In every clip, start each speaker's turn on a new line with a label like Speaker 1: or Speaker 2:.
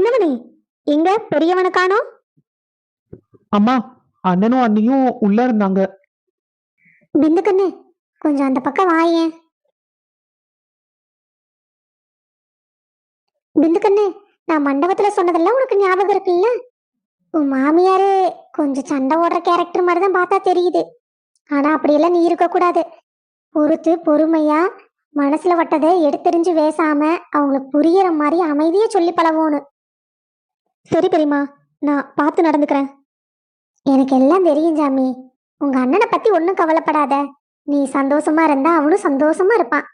Speaker 1: மன்னவனே, எங்க பெரியவனை காணோம்?
Speaker 2: அம்மா, அண்ணனும் அண்ணியும் உள்ள இருந்தாங்க.
Speaker 1: பிந்து கண்ணு, கொஞ்சம் அந்த பக்கம் வாயேன். பிந்து கண்ணு, நான் மண்டபத்துல சொன்னதெல்லாம் உனக்கு ஞாபகம் இருக்குல்ல? உன் மாமியாரு கொஞ்சம் சண்டை ஓடுற கேரக்டர் மாதிரி தான் பார்த்தா தெரியுது. ஆனா அப்படியெல்லாம் நீ இருக்க கூடாது. பொறுத்து பொறுமையா மனசுல வட்டதை எடுத்தெறிஞ்சு பேசாம அவங்களுக்கு புரியற மாதிரி அமைதியா சொல்லி பழகணும். சரி பெரியம்மா, நான் பார்த்து நடந்துக்கிறேன். எனக்கு எல்லாம் தெரியும் ஜாமி. உங்க அண்ணனை பத்தி ஒன்றும் கவலைப்படாத. நீ சந்தோஷமா இருந்தா அவனும் சந்தோஷமா இருப்பான்.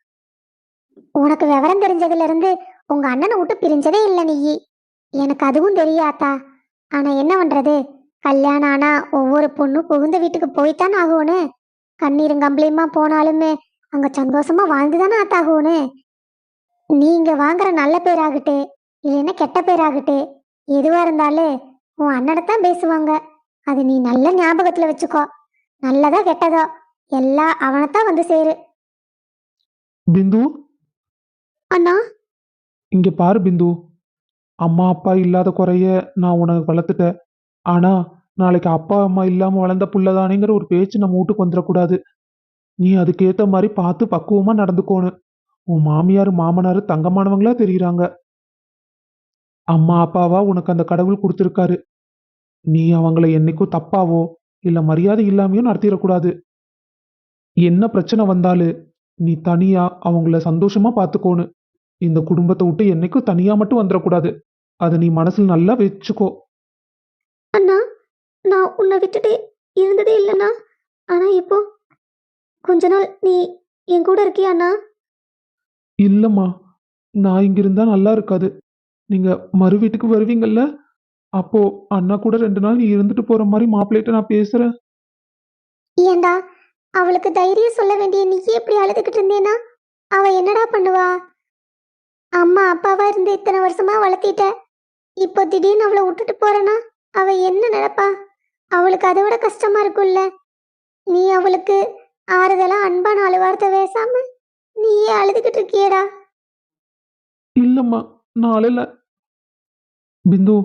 Speaker 1: உனக்கு விவரம் தெரிஞ்சதுல இருந்து உங்க அண்ணனை விட்டு பிரிஞ்சதே இல்லை நீ. எனக்கு அதுவும் தெரியாத்தா. ஆனா என்ன பண்றது, கல்யாணம் ஆனா ஒவ்வொரு பொண்ணும் புகுந்த வீட்டுக்கு போய்த்தானே ஆகணும். கண்ணீரும் கம்பளியுமா போனாலுமே அங்க சந்தோஷமா வாழ்ந்துதானே ஆத்தாகணும். நீங்க வாங்குற நல்ல பேராகட்டு இல்லைன்னா கெட்ட பேராகட்டு எதுவா இருந்தாலும் உன் அண்ணனைத்தான் பேசுவாங்க. அது நீ நல்ல ஞாபகத்துல வச்சுக்கோ. நல்லதா கெட்டதோ எல்லாம் அவனைத்தான் வந்து சேரு.
Speaker 2: பிந்து,
Speaker 1: அண்ணா,
Speaker 2: இங்க பாரு பிந்து. அம்மா அப்பா இல்லாத குறைய நான் உனக்கு வளர்த்துட்டேன். ஆனா நாளைக்கு அப்பா அம்மா இல்லாம வளர்ந்த புள்ளதானேங்கிற ஒரு பேச்சு நம்ம வீட்டுக்கு வந்துடக்கூடாது. நீ அதுக்கேத்த மாதிரி பார்த்து பக்குவமா நடந்துக்கோணும். உன் மாமியார் மாமனார் தங்கமானவங்களா தெரியுறாங்க. அம்மா அப்பாவா உனக்கு அந்த கடவுள் கொடுத்துருக்காரு. நீ அவங்கள என்னைக்கும் தப்பாவோ இல்ல மரியாதை இல்லாமையோ நடத்திடக்கூடாது. என்ன பிரச்சனை வந்தாலும் நீ தனியா அவங்கள சந்தோஷமா பார்த்துக்கோணும். இந்த குடும்பத்தை விட்டு என்னைக்கும் தனியா மட்டும் வந்துடக்கூடாது. அதை நீ மனசுல நல்லா வச்சுக்கோ.
Speaker 1: அண்ணா, நான் உன்னை விட்டுட்டு இருந்ததே இல்லைண்ணா. ஆனா இப்போ கொஞ்ச நாள் நீ என் கூட இருக்கியா அண்ணா?
Speaker 2: இல்லம்மா, நான் இங்க இருந்தா நல்லா இருக்காது. நீங்க மறு வீட்டுக்கு வருவீங்கல்ல, அப்போ அண்ணா கூட 2 நாள் நீ இருந்துட்டு போற மாதிரி மாப்பிள்ளைகிட்ட நான் பேசுறேன்.
Speaker 1: ஏண்டா, அவளுக்கு தைரியம் சொல்ல வேண்டிய நீ எப்படி அழுதுகிட்டு இருந்தேனா? அவ என்னடா பண்ணுவா? அம்மா அப்பாவா இருந்து இத்தனை வருஷமா வளர்த்திட்ட. இப்போ திடீர்னு அவளை விட்டுட்டு போறேனா அவ என்ன நினைப்பா? அவளுக்கு அதை விட கஷ்டமா இருக்கும்ல. நீ அவளுக்கு ஆறுதலா அன்பா 4 வார்த்தை பேசாம நீயே அழுதுகிட்டு இருக்கியேடா.
Speaker 2: இல்லம்மா, நான் அழல. பிந்து,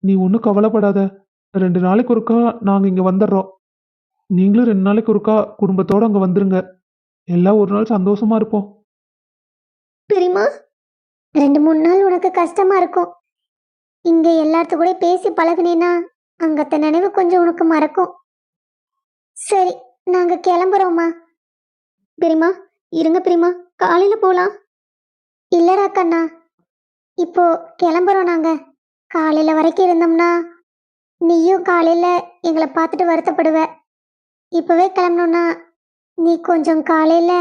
Speaker 2: நீ ஒன்றும் கவலைப்படாத. 2 நாளைக்கு ஒருக்கா நாங்க இங்க வந்துடுறோம். நீங்களும் 2 நாளைக்கு ஒருக்கா குடும்பத்தோட அங்க வந்துருங்க. எல்லாம் ஒரு நாள் சந்தோஷமா இருப்போம்.
Speaker 1: பெரியம்மா, 2-3 நாள் உனக்கு கஷ்டமா இருக்கும். இங்க எல்லாத்து கூட பேசி பழகுனேனா அங்கத்த நினைவு கொஞ்சம் உனக்கு மறக்கும். சரி, நாங்க கிளம்புறோம்மா. பெரியம்மா, இருங்க பெரியம்மா, காலையில போலாம். இல்லடா கண்ணா, இப்போ கிளம்புறோம் நாங்க. காலையில வரைக்கும் இருந்தோம்னா நீயும் காலையில எங்களை பார்த்துட்டு வருத்தப்படுவ. இப்பவே கிளம்பணும்னா நீ கொஞ்சம் காலையில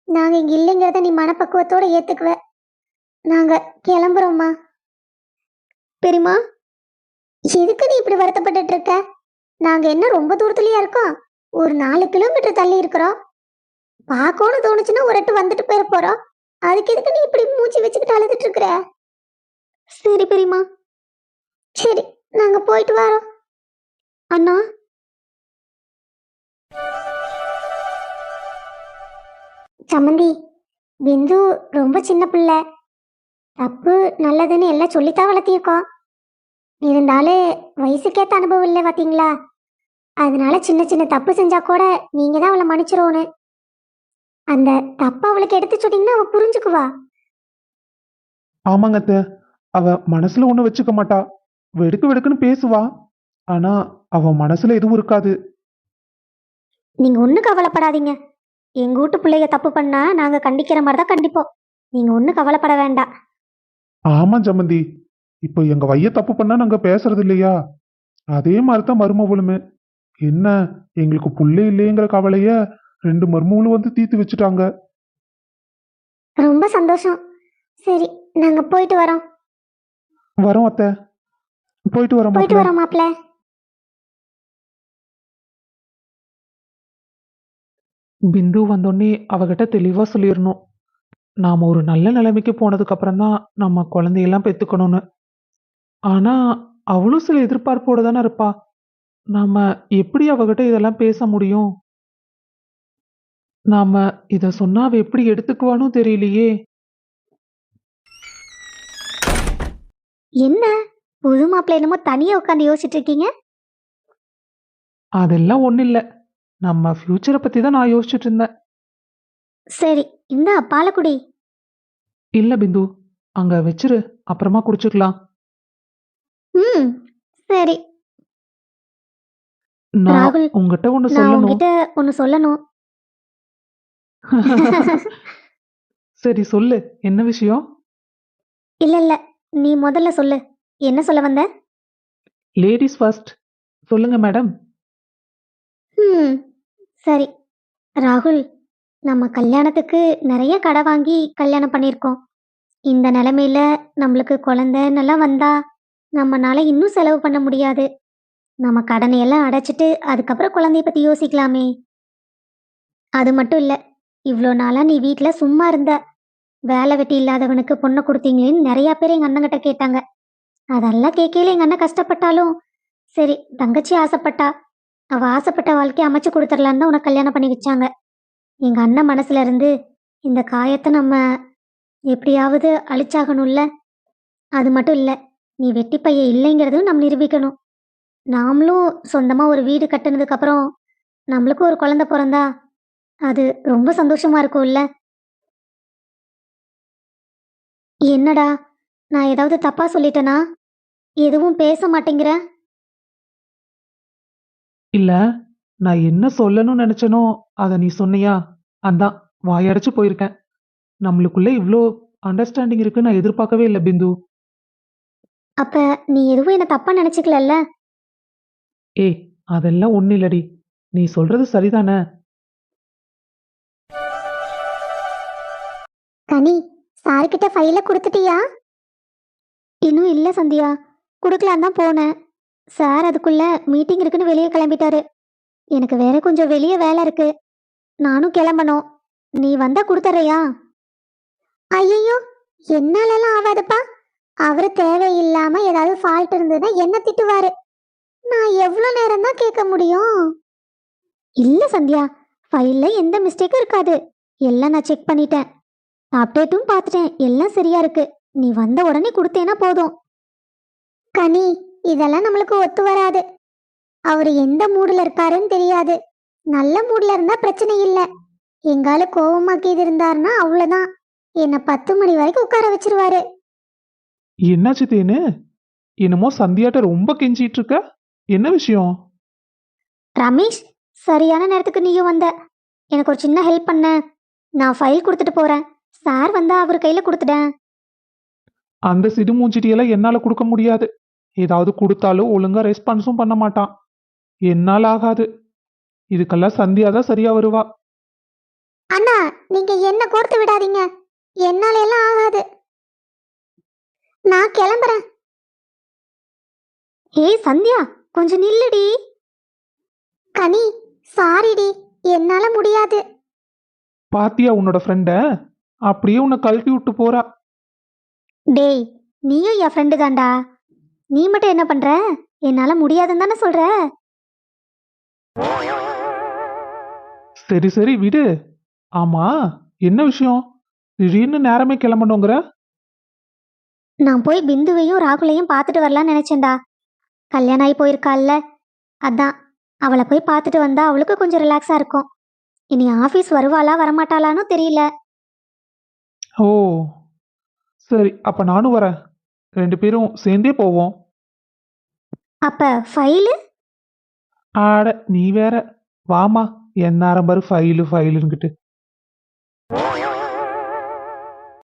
Speaker 1: நாங்க இங்க இல்லைங்கிறத நீ மனப்பக்குவத்தோட ஏத்துக்குவ. நாங்க கிளம்புறோம்மா. பெரியம்மா, எதுக்கு நீ இப்படி வருத்தப்பட்டுட்டு இருக்க? நாங்க என்ன ரொம்ப தூரத்துலயா இருக்கோம்? ஒரு 4 கிலோமீட்டர் தள்ளி இருக்கிறோம். பார்க்கணும்னு தோணுச்சுன்னா ஒரு எட்டு வந்துட்டு போயிட போறோம். அதுக்கு எதுக்கு நீ இப்படி மூச்சு வச்சுக்கிட்டு அழுதுட்டு இருக்கிற? சரி பெரியம்மா, சரி, நாங்க போயிட்டு வரோம். அண்ணா, சம்மந்தி, பிந்து ரொம்ப சின்ன பிள்ளை. தப்பு நல்லதுன்னு எல்லாம் சொல்லித்தான் வளர்த்திருக்கோம். இருந்தாலும் வயசுக்கேத்த அனுபவம் இல்லை பாத்தீங்களா? அதனால சின்ன சின்ன தப்பு செஞ்சா கூட நீங்க தான் அவளை மன்னிச்சிருவோன்னு. அந்த தப்பை அவளுக்கு எடுத்து சொன்னீங்கன்னா அவ புரிஞ்சுக்குவா.
Speaker 2: ஆமாங்க அத்தை, அவ மனசுல ஒண்ணு வச்சுக்க மாட்டா. வெடுக்கு வெடுக்குன்னு பேசுவா. ஆனா அவ மனசுல எதுவும் இருக்காது.
Speaker 1: நீங்க ஒன்றும் கவலைப்படாதீங்க. எங்க வீட்டு பிள்ளைங்க தப்பு பண்ணா நாங்க கண்டிக்கிற மாதிரி தான் கண்டிப்போம். நீங்க ஒன்றும் கவலைப்பட வேண்டாம்.
Speaker 2: ஆமா ஜமந்தி, இப்போ எங்க வைய தப்பு பண்ணா நாங்க பேசுறது இல்லையா? அதே மாதிரிதான் மருமவளுமே. என்ன, எங்களுக்கு புள்ளை இல்லையேங்கிற கவலைய 2 மருமவளும் வந்து தீர்த்து வச்சுட்டாங்க.
Speaker 1: ரொம்ப சந்தோஷம். சரி, நாங்க போயிட்டு வரோம்.
Speaker 2: வரோம் அத்தை. போயிட்டு வரோம்
Speaker 1: போயிட்டு
Speaker 2: மாப்பிள்ள.
Speaker 1: வரோம் மாப்பிள்ள.
Speaker 2: பிந்து வந்தோடனே அவகிட்ட தெளிவா சொல்லிடணும். நாம ஒரு நல்ல நிலைமைக்கு போனதுக்கு அப்புறம் தான் நம்ம குழந்தையெல்லாம் பெத்துக்கணும்னு. ஆனா அவளும் சில எதிர்பார்ப்போட தானே இருப்பா. நாம எப்படி அவகிட்ட இதெல்லாம் பேச முடியும்? நாம இத சொன்னா அவ எப்படி எடுத்துக்குவானோ தெரியலையே.
Speaker 1: என்ன புது மாப்பிள்ளை என்னமோ தனியா உட்காந்து யோசிச்சுட்டு இருக்கீங்க?
Speaker 2: அதெல்லாம் ஒன்றும் இல்லை. நம்ம ஃப்யூச்சரை பற்றி தான் நான் யோசிச்சுட்டு இருந்தேன்.
Speaker 1: சரி, இந்தா பாலக்குடி.
Speaker 2: இல்லை பிந்து, அங்கே வச்சிரு, அப்புறமா குடிச்சுக்கலாம்.
Speaker 1: ம், சரி.
Speaker 2: நான்
Speaker 1: ராகுல்,
Speaker 2: உங்ககிட்ட ஒன்று
Speaker 1: நான்
Speaker 2: சொல்லணும்.
Speaker 1: உன்கிட்ட ஒன்று சொல்லணும்.
Speaker 2: சரி சொல்லு, என்ன விஷயம்?
Speaker 1: இல்ல இல்ல, நீ முதல்ல சொல்லு. என்ன சொல்ல வந்த?
Speaker 2: Ladies first. சொல்லுங்க மேடம்.
Speaker 1: ம், சரி. ராகுல், நம்ம கல்யாணத்துக்கு நிறைய கடை வாங்கி கல்யாணம் பண்ணியிருக்கோம். இந்த நிலைமையில நம்மளுக்கு குழந்தைன்னெல்லாம் வந்தா நம்மனால இன்னும் செலவு பண்ண முடியாது. நம்ம கடனையெல்லாம் அடைச்சிட்டு அதுக்கப்புறம் குழந்தைய பத்தி யோசிக்கலாமே. அது மட்டும் இல்ல, இவ்வளோ நாளா நீ வீட்ல சும்மா இருந்த. வேலை வெட்டி இல்லாதவனுக்கு பொண்ணை கொடுத்தீங்களேன்னு நிறைய பேர் எங்க அண்ணங்கிட்ட கேட்டாங்க. அதெல்லாம் கேட்கையில எங்க அண்ணன் கஷ்டப்பட்டாலும் சரி, தங்கச்சி ஆசைப்பட்டா, அவ ஆசைப்பட்ட வாழ்க்கையை அமைச்சு கொடுத்துடலான்னு தான் உனக்கு கல்யாணம் பண்ணி வச்சாங்க. எங்க அண்ணன் மனசுல இருந்து இந்த காயத்தை நம்ம எப்படியாவது அழிச்சாகணும்ல. அது மட்டும் இல்ல, நீ வெட்டி பையன் இல்லைங்கிறதும் நம்ம நிரூபிக்கணும். நாமளும் சொந்தமா ஒரு வீடு கட்டுனதுக்கு அப்புறம் நம்மளுக்கும் ஒரு குழந்தை பிறந்தா அது ரொம்ப சந்தோஷமா இருக்கும்ல. என்னடா, நான் ஏதாவது தப்பா சொல்லிட்டேனா? எதுவும் பேச மாட்டேங்கிற?
Speaker 2: இல்லை, நான் என்ன சொல்லணும்னு நினச்சேனோ அதை நீ சொன்னியா, அதான் வாயடைச்சு போயிருக்கேன். நம்மளுக்குள்ள இவ்வளோ அண்டர்ஸ்டாண்டிங் இருக்குன்னு நான் எதிர்பார்க்கவே இல்லை பிந்து.
Speaker 1: அப்ப நீ எதுவும் என்ன தப்பா நினைச்சுக்கலல்ல?
Speaker 2: ஏய், அதெல்லாம் ஒன்றும் இல்லடி. நீ சொல்றது சரிதானே?
Speaker 1: கனி, சார்கிட்ட ஃபைல கொடுத்துட்டியா? இன்னும் இல்ல சந்தியா, கொடுக்கலாம் தான் போனேன். சார் அதுக்குள்ள மீட்டிங் இருக்குன்னு வெளியே கிளம்பிட்டாரு. எனக்கு வேற கொஞ்சம் வெளியே வேலை இருக்கு, நானும் கிளம்பணும். நீ வந்தா கொடுத்துறியா? ஐயோ, என்னாலலாம் ஆகாதுப்பா. அவரு தேவையில்லாம ஏதாவது ஃபால்ட் இருந்ததுன்னா என்ன திட்டுவாரு. நான் எவ்வளோ நேரம் தான் கேட்க முடியும்? இல்ல சந்தியா, ஃபைல்ல எந்த மிஸ்டேக்கும் இருக்காது. எல்லாம் நான் செக் பண்ணிட்டேன். அப்டேட்டும் பார்த்துட்டேன், எல்லாம் சரியா இருக்கு. நீ வந்த உடனே கொடுத்தேனா போதும். கனி, இதெல்லாம் நம்மளுக்கு ஒத்து வராது. அவர் எந்த மூடுல இருக்காருன்னு தெரியாது. நல்ல மூடுல இருந்தா பிரச்சனை இல்ல. எங்கால கோவமாக்கிது இருந்தாருன்னா அவ்வளவுதான். என்ன 10 மணி வரைக்கும் உட்கார வச்சிருவாரு.
Speaker 2: என்னாச்சு தேனு? என்னமோ சந்தியாட்ட ரொம்ப கெஞ்சிட்டு இருக்க. என்ன விஷயம்?
Speaker 1: ரமேஷ், சரியான நேரத்துக்கு நீயும் வந்த. எனக்கு ஒரு சின்ன ஹெல்ப் பண்ண. நான் ஃபைல் கொடுத்துட்டு போறேன். சார் வந்தா அவர் கையில கொடுத்துட்டேன்.
Speaker 2: அந்த சிடு மூஞ்சிட்டியெல்லாம் என்னால கொடுக்க முடியாது. ஏதாவது கொடுத்தாலும் ஒழுங்கா ரெஸ்பான்ஸும் பண்ண மாட்டான். என்னால் ஆகாது. இதுக்கெல்லாம் சந்தியா தான் சரியா வருவா.
Speaker 1: அண்ணா, நீங்க என்ன கோர்த்து விடாதீங்க. என்னால எல்லாம் ஆகாது. நான் கிளம்புறேன். ஏய் சந்தியா, கொஞ்சம் நில்லுடி. கனி, சாரிடி, என்னால முடியாது.
Speaker 2: பாத்தியா உன்னோட ஃப்ரெண்ட? அப்படியே உன்னை கழட்டி விட்டு போறா.
Speaker 1: டேய், நீயும் என் ஃப்ரெண்டு தான்டா. நீ மட்டும் என்ன பண்ற? என்னால முடியாதுன்னு தானே சொல்ற?
Speaker 2: சரி சரி விடு. ஆமா, என்ன விஷயம்? திடீர்னு நேரமே கிளம்பணுங்கிற?
Speaker 1: நான் போய் பிந்துவையும் ராகுலையும் பார்த்துட்டு வரலாம்னு நினைச்சேன்டா. கல்யாணம் ஆகி போயிருக்கால்ல, அதான் அவளை போய் பார்த்துட்டு வந்தா அவளுக்கு கொஞ்சம் ரிலாக்ஸா இருக்கும். இனி ஆஃபீஸ் வருவாளா வரமாட்டாளான்னு தெரியல.
Speaker 2: ஓ சரி, அப்ப நானும் வரேன். 2 பேரும் சேர்ந்தே போவோம்.
Speaker 1: அப்ப ஃபைலு?
Speaker 2: ஆட நீ வேற. வாமா, எந்நேரம் பாரு ஃபைலு ஃபைலுன்னுக்கிட்டு.